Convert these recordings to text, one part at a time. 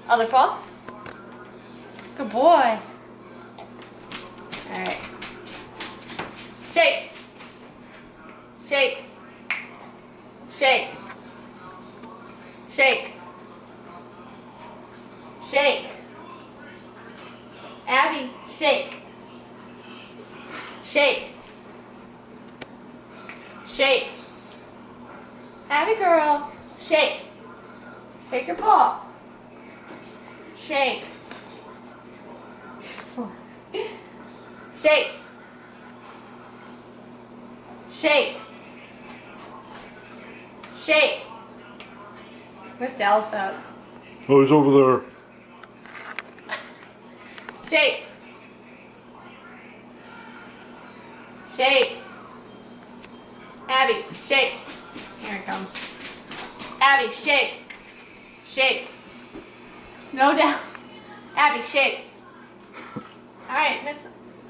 Other paw. Good boy. Alright. Shake. Shake. Shake. Shake. Shake. Abby, shake. Shake. Shake. Abby girl, shake. Shake your paw. Shake. Shake. Shake. Shake. Where's Dallas at? Oh, he's over there. Shake. Shake. Abby, shake. Here it comes. Abby, shake. Shake. No doubt. Abby, shake. Alright, let's.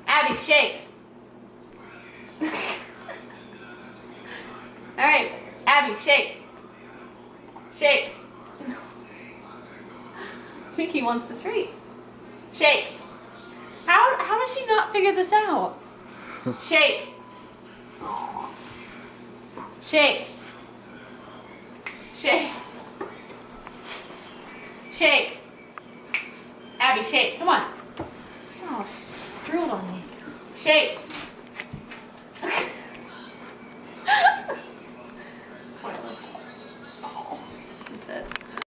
Abby, shake. Alright, Abby, shake. Shake. I think he wants the treat. Shake. How does she not figure this out? Shake. Aww. Shake. Shake. Shake. Abby, shake. Come on. Oh, she drooled on me. Shake.